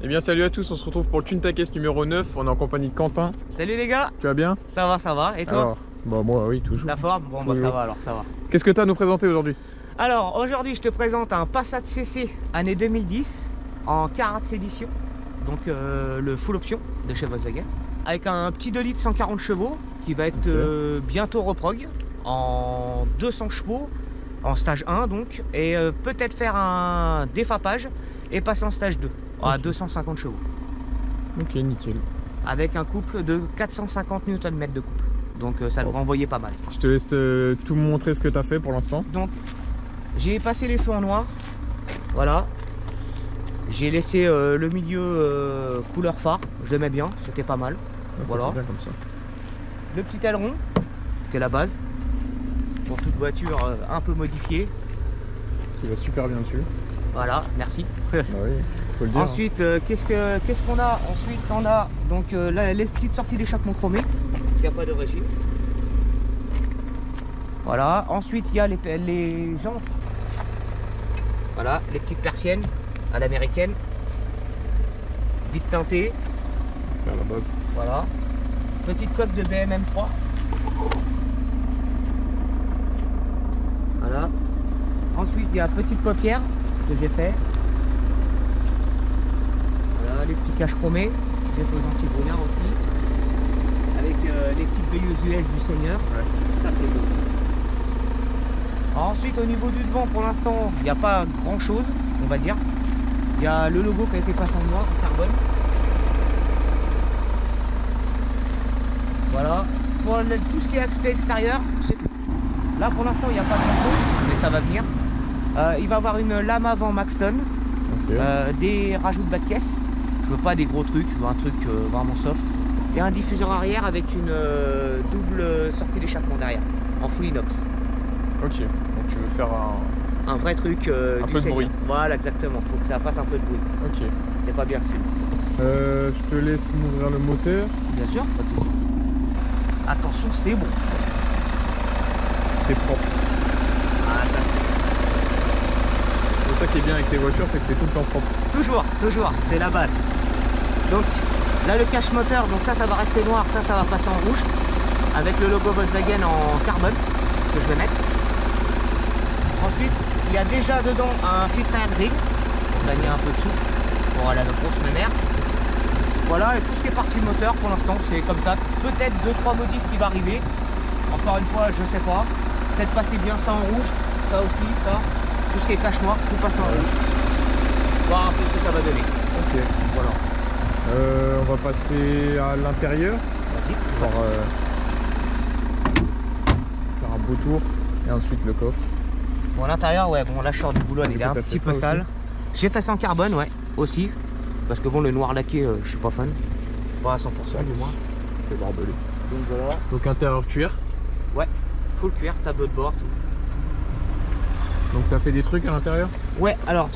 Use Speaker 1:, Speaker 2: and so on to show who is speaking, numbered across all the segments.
Speaker 1: bien salut à tous, on se retrouve pour le Tuntakes numéro 9, on est en compagnie de Quentin.
Speaker 2: Salut les gars.
Speaker 1: Tu vas bien?
Speaker 2: Ça va, et toi?
Speaker 1: Alors, bah moi oui, toujours.
Speaker 2: La forme? Bon bah ça va alors, ça va.
Speaker 1: Qu'est-ce que tu as à nous présenter aujourd'hui?
Speaker 2: Alors aujourd'hui je te présente un Passat CC année 2010 en 40 édition, donc le full option de chez Volkswagen, avec un petit 2 litres 140 chevaux qui va être bientôt reprog en 200 chevaux en stage 1 donc, et peut-être faire un défapage et passer en stage 2 à 250 chevaux.
Speaker 1: Ok, nickel.
Speaker 2: Avec un couple de 450 Nm de couple, donc ça devrait envoyer pas mal.
Speaker 1: Je te laisse tout me montrer ce que tu as fait pour l'instant.
Speaker 2: Donc j'ai passé les feux en noir, voilà. J'ai laissé le milieu couleur phare, je l'aimais bien, c'était pas mal.
Speaker 1: Ah,
Speaker 2: voilà.
Speaker 1: ça fait bien comme ça.
Speaker 2: Le petit aileron, qui est la base, pour toute voiture un peu modifiée.
Speaker 1: Tu vas super bien dessus.
Speaker 2: Voilà, merci.
Speaker 1: Bah oui, faut le dire.
Speaker 2: Ensuite, qu'est-ce qu'on a? Ensuite, on a donc les petites sorties d'échappement chromées, il n'y a pas de régime. Voilà, ensuite il y a les jantes. Voilà, les petites persiennes à l'américaine, vite teintées.
Speaker 1: C'est à la base.
Speaker 2: Voilà, petite coque de BMM3. Voilà. Ensuite il y a petite paupière que j'ai fait. Voilà, les petits caches chromés, j'ai fait aux anti-brouillard aussi. Avec les petites veilleuses US du Seigneur. Ouais. Ça c'est beau. Ensuite au niveau du devant pour l'instant il n'y a pas grand chose on va dire. Il y a le logo qui a été passé en noir en carbone. Voilà. Pour tout ce qui est aspect extérieur, c'est tout. Là pour l'instant il n'y a pas grand chose, mais ça va venir. Il va y avoir une lame avant Maxton, des rajouts de bas de caisse. Je veux pas des gros trucs, je veux un truc vraiment soft. Et un diffuseur arrière avec une double sortie d'échappement derrière, en full inox.
Speaker 1: Ok, donc tu veux faire
Speaker 2: un vrai truc
Speaker 1: un peu de bruit.
Speaker 2: Voilà, exactement, faut que ça fasse un peu de bruit.
Speaker 1: Ok.
Speaker 2: C'est pas bien sûr.
Speaker 1: Je te laisse m'ouvrir le moteur.
Speaker 2: Bien sûr, pas de soucis. Attention, c'est bon.
Speaker 1: C'est propre.
Speaker 2: Ah,
Speaker 1: c'est ça qui est bien avec tes voitures, c'est que c'est tout le temps propre.
Speaker 2: Toujours, c'est la base. Donc là le cache moteur, donc ça va rester noir, ça va passer en rouge. Avec le logo Volkswagen en carbone que je vais mettre. Ensuite, il y a déjà dedans un filtre air gris pour gagner un peu de souffle pour la grosse mémère. Voilà, et tout ce qui est partie moteur pour l'instant c'est comme ça. Peut-être 2-3 modifs qui va arriver. Encore une fois, je sais pas. Peut-être passer bien ça en rouge, ça aussi, ça. Tout ce qui est cache noir, tout passer en rouge. Voir un peu ce que ça va donner.
Speaker 1: Ok,
Speaker 2: voilà.
Speaker 1: On va passer à l'intérieur.
Speaker 2: Vas-y.
Speaker 1: Faire un beau tour et ensuite le coffre.
Speaker 2: Bon, l'intérieur, ouais, bon là je sors du boulot, il est un petit peu sale. J'ai fait ça en carbone, ouais, aussi. Parce que bon, le noir laqué, je suis pas fan. Pas à 100% du moins.
Speaker 1: C'est barbelé.
Speaker 2: Donc voilà.
Speaker 1: Donc intérieur cuir.
Speaker 2: Ouais, full cuir, tableau de bord, tout.
Speaker 1: Donc tu as fait des trucs à l'intérieur?
Speaker 2: Ouais, alors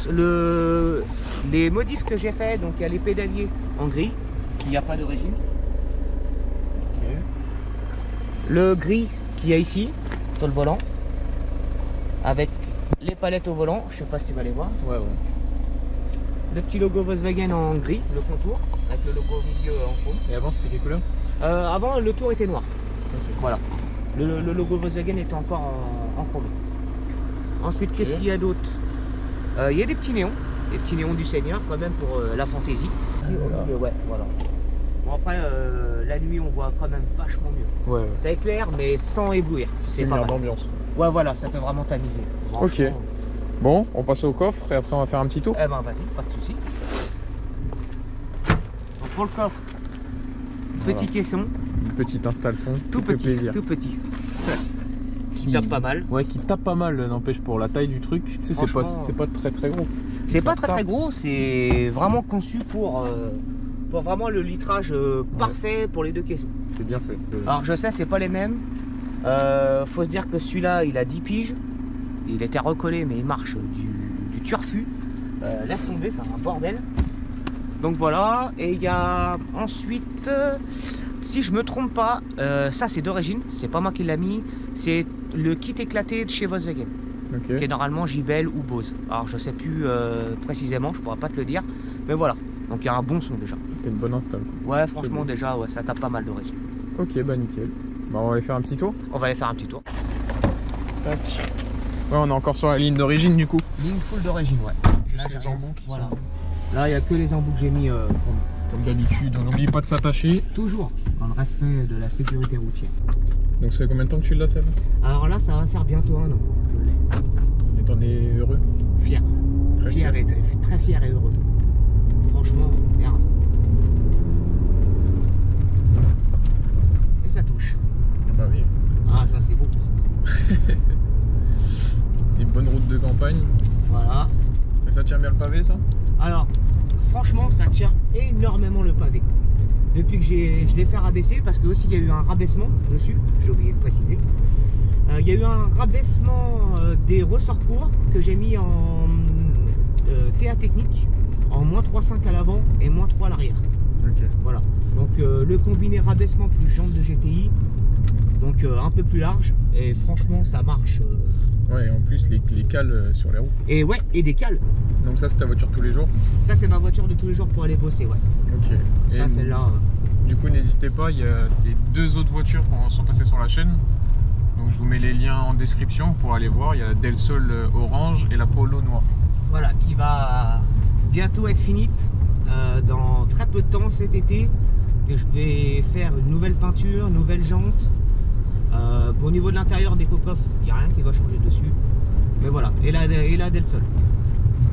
Speaker 2: les modifs que j'ai fait, donc il y a les pédaliers en gris, qui n'y a pas de régime.
Speaker 1: Okay.
Speaker 2: Le gris qu'il y a ici, sur le volant. Avec les palettes au volant, je sais pas si tu vas les voir.
Speaker 1: Ouais.
Speaker 2: Le petit logo Volkswagen en gris, le contour, avec le logo au milieu en chrome.
Speaker 1: Et avant c'était quelle couleur?
Speaker 2: Avant le tour était noir.
Speaker 1: Okay.
Speaker 2: Voilà. Le logo Volkswagen était encore en chrome. Ensuite, qu'est-ce qu'il y a d'autre? Il y a des petits néons du Seigneur quand même pour la fantaisie. Ouais, voilà. Bon après, la nuit on voit quand même vachement mieux.
Speaker 1: Ouais.
Speaker 2: Ça éclaire mais sans éblouir.
Speaker 1: C'est pas d'ambiance.
Speaker 2: Ouais voilà, ça fait vraiment tamiser.
Speaker 1: Ok. Bon, on passe au coffre et après on va faire un petit tour.
Speaker 2: Eh ben vas-y, pas de soucis. Donc pour le coffre, petit caisson.
Speaker 1: Une petite installation.
Speaker 2: Tout petit,
Speaker 1: plaisir.
Speaker 2: tout petit. Qui tape pas mal.
Speaker 1: Ouais, qui tape pas mal, n'empêche pour la taille du truc. Tu sais, c'est pas très gros.
Speaker 2: C'est pas très gros, c'est vraiment conçu pour vraiment le litrage parfait pour les deux caissons.
Speaker 1: C'est bien fait.
Speaker 2: Alors je sais, c'est pas les mêmes. Faut se dire que celui-là, il a 10 piges. Il était recollé, mais il marche du turfu. Laisse tomber, c'est un bordel. Donc voilà, et il y a ensuite, si je me trompe pas, ça c'est d'origine, c'est pas moi qui l'a mis, c'est le kit éclaté de chez Volkswagen.
Speaker 1: Okay.
Speaker 2: Qui est normalement JBL ou Bose. Alors je sais plus précisément, je pourrais pas te le dire, mais voilà. Donc il y a un bon son déjà.
Speaker 1: T'as une bonne install.
Speaker 2: Ouais, franchement déjà, ouais, ça tape pas mal d'origine.
Speaker 1: Ok, bah nickel. Bah on va aller faire un petit tour.
Speaker 2: On va aller faire un petit tour.
Speaker 1: Tac. Ouais, on est encore sur la ligne d'origine du coup.
Speaker 2: Ligne full d'origine, ouais.
Speaker 1: Juste
Speaker 2: Là,
Speaker 1: les embouts qui
Speaker 2: voilà.
Speaker 1: sont...
Speaker 2: Là, il n'y a que les embouts que j'ai mis
Speaker 1: Comme d'habitude, on n'oublie pas de s'attacher.
Speaker 2: toujours dans le respect de la sécurité routière.
Speaker 1: Donc ça fait combien de temps que tu l'as celle-là?
Speaker 2: Alors là, ça va faire bientôt un an. Je l'ai.
Speaker 1: Et t'en es heureux?
Speaker 2: Fier.
Speaker 1: Très fier.
Speaker 2: Et très fier et heureux. Franchement, merde. Et ça touche.
Speaker 1: Ah bah oui.
Speaker 2: Ah, ça c'est beau.
Speaker 1: Des bonnes routes de campagne.
Speaker 2: Voilà.
Speaker 1: Et ça tient bien le pavé ça?
Speaker 2: Alors, franchement, ça tient énormément le pavé. Depuis que je l'ai fait rabaisser, parce que aussi il y a eu un rabaissement dessus, j'ai oublié de préciser. Il y a eu un rabaissement des ressorts courts que j'ai mis en TA technique, en -3,5 à l'avant et -3 à l'arrière.
Speaker 1: Ok.
Speaker 2: Voilà. Donc le combiné rabaissement plus jante de GTI, donc un peu plus large, et franchement ça marche.
Speaker 1: Ouais, et en plus les cales sur les roues.
Speaker 2: Et ouais, et des cales.
Speaker 1: Donc ça c'est ta voiture tous les jours?
Speaker 2: Ça c'est ma voiture de tous les jours pour aller bosser, ouais.
Speaker 1: Ok.
Speaker 2: Ça, celle-là.
Speaker 1: Du coup, n'hésitez pas, il y a ces deux autres voitures qui sont passées sur la chaîne. Donc je vous mets les liens en description pour aller voir. Il y a la Del Sol orange et la Polo noire.
Speaker 2: Voilà, qui va bientôt être finie dans très peu de temps cet été. Que je vais faire une nouvelle peinture, nouvelle jante. Au niveau de l'intérieur des cocoffres, il n'y a rien qui va changer dessus. Mais voilà, et la Del Sol.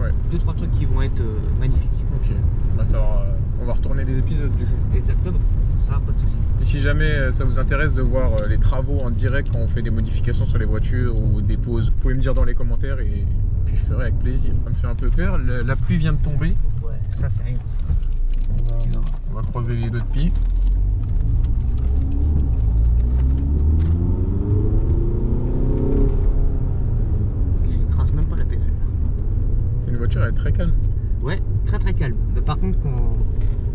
Speaker 1: Ouais.
Speaker 2: 2-3 trucs qui vont être magnifiques.
Speaker 1: Ok. Bah, ça va, on va retourner des épisodes du coup.
Speaker 2: Exactement, ça pas de souci.
Speaker 1: Et si jamais ça vous intéresse de voir les travaux en direct quand on fait des modifications sur les voitures ou des pauses, vous pouvez me dire dans les commentaires et puis je ferai avec plaisir. Ça me fait un peu peur, la pluie vient de tomber.
Speaker 2: Ouais, ça c'est rien.
Speaker 1: On va croiser les deux de pied.
Speaker 2: J'écrase même pas la pédale.
Speaker 1: C'est une voiture, elle est très calme.
Speaker 2: Ouais, très très calme. Mais par contre,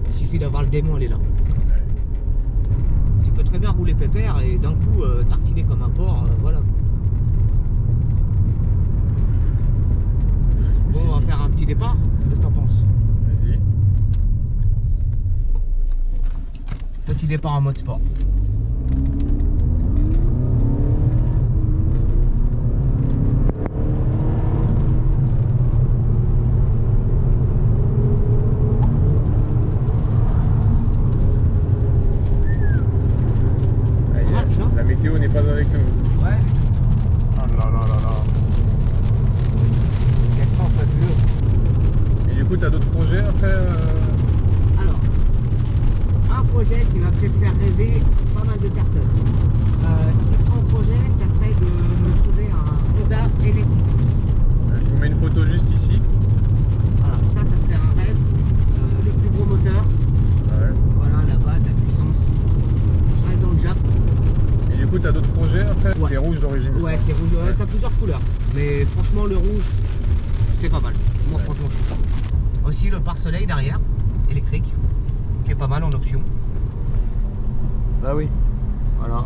Speaker 2: il suffit d'avoir le démon, elle est là.
Speaker 1: Ouais.
Speaker 2: Tu peux très bien rouler pépère et d'un coup tartiner comme un porc, voilà. Bon, on va faire un petit départ. Qu'est-ce que t'en penses?
Speaker 1: Vas-y.
Speaker 2: Petit départ en mode sport.
Speaker 1: La météo n'est pas avec nous.
Speaker 2: Ouais.
Speaker 1: Ah là là là là.
Speaker 2: Quel temps fabuleux.
Speaker 1: Et du coup, t'as d'autres projets après
Speaker 2: Alors, un projet qui va peut-être faire rêver pas mal de personnes. Ce qui sera en projet, ça serait de me trouver un Honda NSX.
Speaker 1: Je vous mets une photo juste ici.
Speaker 2: Voilà, ça serait un rêve. Le plus gros moteur.
Speaker 1: Ouais.
Speaker 2: Voilà, la base, la puissance. Je reste dans le Jap.
Speaker 1: Et du coup, t'as d'autres projets après?
Speaker 2: Ouais.
Speaker 1: C'est rouge d'origine.
Speaker 2: Ouais, c'est rouge. Ouais. T'as plusieurs couleurs. Mais franchement, le rouge, c'est pas mal. Moi,
Speaker 1: Ouais.
Speaker 2: franchement, je suis fan. Aussi, le pare-soleil derrière, électrique, qui est pas mal en option.
Speaker 1: Ah oui.
Speaker 2: Voilà.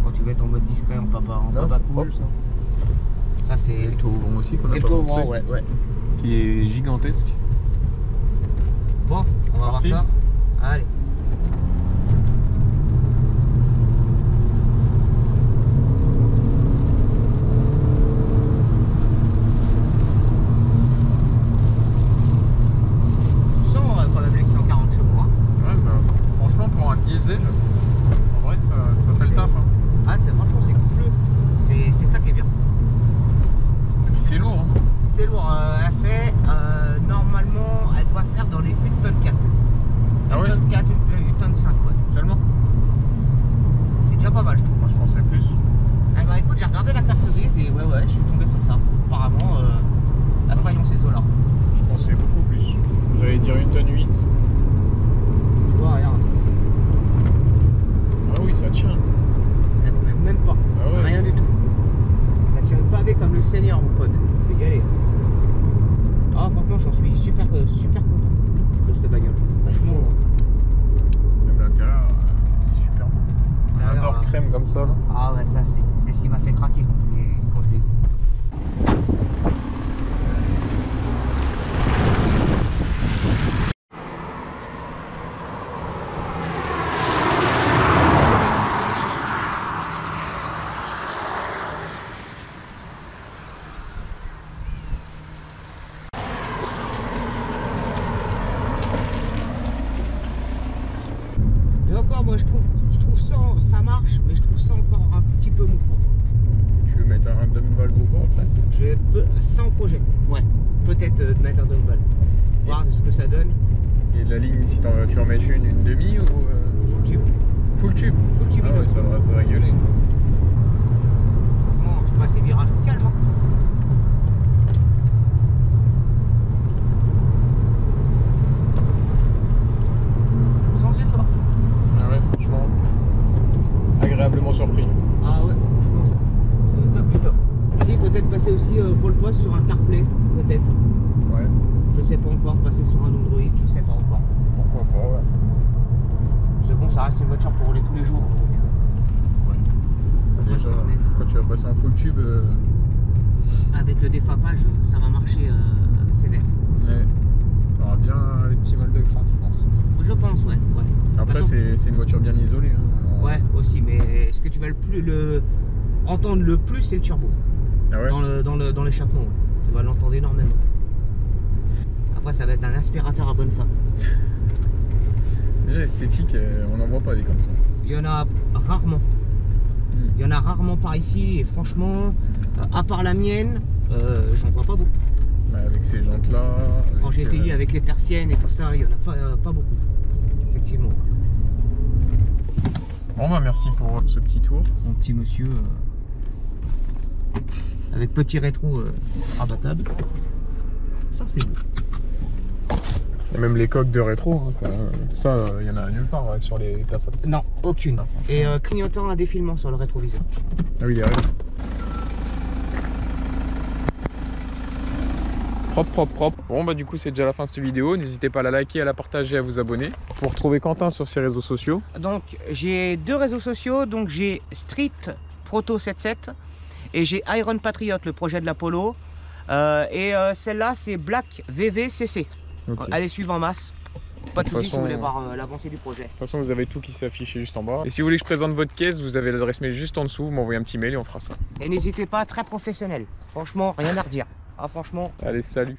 Speaker 2: Quand tu vas être en mode discret, en papa
Speaker 1: Non,
Speaker 2: papa
Speaker 1: c'est
Speaker 2: cool.
Speaker 1: propre, ça.
Speaker 2: Ça, c'est.
Speaker 1: Et le taux vent aussi qu'on a
Speaker 2: Et le
Speaker 1: pas
Speaker 2: taux
Speaker 1: montré,
Speaker 2: vent, ouais, ouais.
Speaker 1: qui est gigantesque.
Speaker 2: Bon, on va
Speaker 1: Parti.
Speaker 2: voir ça. Allez. Tu sens quand même les 140 chevaux, hein.
Speaker 1: Ouais, bah, franchement, pour un diesel, en vrai, ça fait le taf. Hein.
Speaker 2: Ah, franchement, c'est cool. C'est ça qui est bien.
Speaker 1: Et puis c'est lourd. Hein.
Speaker 2: C'est lourd. Elle fait, normalement, elle doit faire dans les 1 tonne 4.
Speaker 1: Ah
Speaker 2: 1
Speaker 1: ouais
Speaker 2: tonne 4, 1 tonne 5, ouais.
Speaker 1: Seulement?
Speaker 2: C'est déjà pas mal, je trouve.
Speaker 1: Moi, je pensais plus.
Speaker 2: Eh ben écoute, j'ai regardé la carte grise et ouais, je suis tombé sur ça. Apparemment, la faille dans ces eaux-là.
Speaker 1: Je pensais beaucoup plus. J'allais dire 1 tonne 8.
Speaker 2: Tu vois, regarde.
Speaker 1: Ah oui, ça tient.
Speaker 2: Elle bouge même pas.
Speaker 1: Ah ouais.
Speaker 2: Rien du tout. Ça tient le pavé comme le Seigneur, mon pote. Je vais y aller. Ah, franchement, j'en suis super content de cette bagnole. Franchement.
Speaker 1: Même l'intérieur, c'est super beau. Un
Speaker 2: L'intérieur,
Speaker 1: or crème comme ça. Là.
Speaker 2: Ah ouais, ça c'est ce qui m'a fait craquer quand je l'ai vu. virages, mais je trouve ça encore un petit peu mou pour moi.
Speaker 1: Tu veux mettre un dump valve ou quoi après?
Speaker 2: Ça en projet, ouais. Peut-être de mettre un dump valve. Voir ce que ça donne.
Speaker 1: Et la ligne, si tu en mets une demi ou
Speaker 2: Full tube.
Speaker 1: Full tube?
Speaker 2: Full tube.
Speaker 1: Ah ouais, ça va gueuler.
Speaker 2: Franchement, tu passes les virages au calme. Hein. Sans effort.
Speaker 1: Ah ouais, franchement, agréablement surpris.
Speaker 2: Ah ouais, franchement, c'est top du top. Si, peut-être passer aussi pole post sur un CarPlay, peut-être.
Speaker 1: Ouais.
Speaker 2: Je sais pas encore, passer sur un Android, je sais pas encore.
Speaker 1: Pourquoi pas, ouais.
Speaker 2: C'est bon, ça reste une voiture pour rouler tous les jours. Donc,
Speaker 1: Ouais.
Speaker 2: après,
Speaker 1: Déjà,
Speaker 2: je peux remettre.
Speaker 1: quand tu vas passer en full tube,
Speaker 2: Avec le défapage, ça va marcher sévère.
Speaker 1: ouais, t'auras bien des petits mal de crâne, je pense.
Speaker 2: Je pense, ouais.
Speaker 1: Après,
Speaker 2: façon-
Speaker 1: c'est une voiture bien isolée. Hein.
Speaker 2: Ouais, aussi, mais ce que tu vas entendre le plus, c'est le turbo.
Speaker 1: Ah ouais.
Speaker 2: Dans l'échappement, ouais. Tu vas l'entendre énormément. Après, ça va être un aspirateur à bonne fin.
Speaker 1: Déjà, esthétique, on n'en voit pas des comme ça.
Speaker 2: Il y en a rarement. Il y en a rarement par ici, et franchement, à part la mienne, j'en vois pas beaucoup.
Speaker 1: Ouais, avec ces jantes-là.
Speaker 2: En GTI, avec les persiennes et tout ça, il y en a pas beaucoup. Effectivement.
Speaker 1: Bon, bah merci pour ce petit tour.
Speaker 2: Mon petit monsieur, avec petit rétro rabattable. Ça, c'est beau.
Speaker 1: Et même les coques de rétro, hein, ça, il y en a nulle part ouais, sur les Passat.
Speaker 2: Non, aucune. Et clignotant à défilement sur le rétroviseur.
Speaker 1: Ah oui, derrière. Propre. Bon bah du coup c'est déjà la fin de cette vidéo. N'hésitez pas à la liker, à la partager, à vous abonner. Pour retrouver Quentin sur ses réseaux sociaux.
Speaker 2: Donc j'ai 2 réseaux sociaux. Donc j'ai Street Proto 77 et j'ai Iron Patriot, le projet de l'Apollo. Celle-là c'est Black VVCC.
Speaker 1: Okay.
Speaker 2: Allez suivre en masse. Pas de soucis si vous voulez voir l'avancée du projet.
Speaker 1: De toute façon vous avez tout qui s'est affiché juste en bas. Et si vous voulez que je présente votre caisse, vous avez l'adresse mail juste en dessous. Vous m'envoyez un petit mail et on fera ça.
Speaker 2: Et n'hésitez pas, très professionnel. Franchement, rien à redire. Ah franchement.
Speaker 1: Allez, salut.